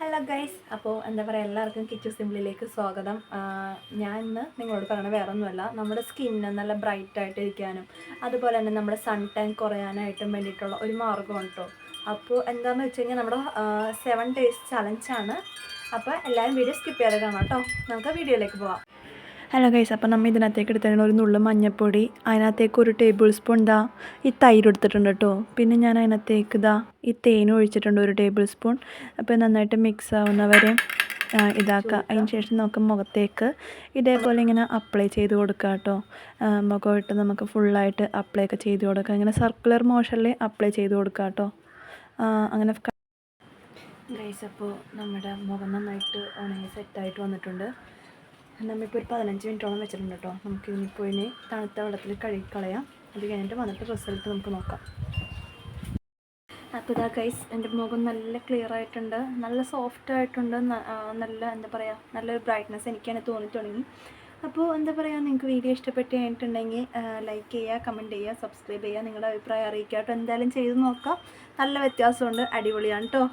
Hello guys, അപ്പോൾ എന്താ പറയുക, എല്ലാവർക്കും കിച്ചു സിംപ്ലിയിലേക്ക് സ്വാഗതം. ഞാൻ ഇന്ന് നിങ്ങളോട് പറയണത് വേറെ ഒന്നുമല്ല, നമ്മുടെ സ്കിന്ന് നല്ല ബ്രൈറ്റായിട്ട് ഇരിക്കാനും അതുപോലെ തന്നെ നമ്മുടെ സൺ ടാൻ കുറയാനായിട്ടും വേണ്ടിയിട്ടുള്ള ഒരു മാർഗ്ഗമാണ് കേട്ടോ. അപ്പോൾ എന്താണെന്ന് വെച്ച് കഴിഞ്ഞാൽ നമ്മുടെ 7 days ചലഞ്ചാണ്. അപ്പോൾ എല്ലാവരും വീഡിയോ സ്കിപ്പ് ചെയ്യാതെ കാണാം കേട്ടോ. നമുക്ക് വീഡിയോയിലേക്ക് പോവാം. ഹലോ ഗൈസ്, അപ്പോൾ നമ്മൾ ഇതിനകത്തേക്ക് എടുത്തിട്ടുണ്ട് ഒരു നുള്ളു മഞ്ഞൾപ്പൊടി, അതിനകത്തേക്ക് 1 ടേബിൾ സ്പൂൺ ഈ തൈര് എടുത്തിട്ടുണ്ട് കേട്ടോ. പിന്നെ ഞാൻ അതിനകത്തേക്ക് ഈ തേൻ ഒഴിച്ചിട്ടുണ്ട് 1 ടേബിൾ സ്പൂൺ. അപ്പോൾ നന്നായിട്ട് മിക്സ് ആവുന്നവരെ ഇതാക്കുക. അതിന് ശേഷം നമുക്ക് മുഖത്തേക്ക് ഇതേപോലെ ഇങ്ങനെ അപ്ലൈ ചെയ്ത് കൊടുക്കുക കേട്ടോ. മുഖമായിട്ട് നമുക്ക് ഫുള്ളായിട്ട് അപ്ലൈ ഒക്കെ ചെയ്ത് കൊടുക്കുക. ഇങ്ങനെ സർക്കുലർ മോഷനിൽ അപ്ലൈ ചെയ്ത് കൊടുക്കുക കേട്ടോ. അങ്ങനെ ഗൈസ്, അപ്പോൾ നമ്മുടെ മുഖം നന്നായിട്ട് ഉണങ്ങി സെറ്റായിട്ട് വന്നിട്ടുണ്ട്. നമ്മളിപ്പോൾ ഒരു 15 മിനിറ്റോളം വെച്ചിട്ടുണ്ട് കേട്ടോ. നമുക്ക് ഇനിയിപ്പോൾ തണുത്ത വെള്ളത്തിൽ കഴുകിക്കളയാം. അത് കഴിഞ്ഞിട്ട് വന്നിട്ട് റിസൾട്ട് നമുക്ക് നോക്കാം. അപ്പോൾ ഇതാ ഗൈസ്, എൻ്റെ മുഖം നല്ല ക്ലിയർ ആയിട്ടുണ്ട്, നല്ല സോഫ്റ്റ് ആയിട്ടുണ്ട്, നല്ല എന്താ പറയുക, നല്ലൊരു ബ്രൈറ്റ്നസ് എനിക്കാണ് തോന്നി തുടങ്ങി. അപ്പോൾ എന്താ പറയുക, നിങ്ങൾക്ക് വീഡിയോ ഇഷ്ടപ്പെട്ട് കഴിഞ്ഞിട്ടുണ്ടെങ്കിൽ ലൈക്ക് ചെയ്യുക, കമൻറ്റ് ചെയ്യുക, സബ്സ്ക്രൈബ് ചെയ്യുക, നിങ്ങളുടെ അഭിപ്രായം അറിയിക്കുക കേട്ടോ. എന്തായാലും ചെയ്ത് നോക്കാം, നല്ല വ്യത്യാസമുണ്ട്, അടിപൊളിയാണ് കേട്ടോ.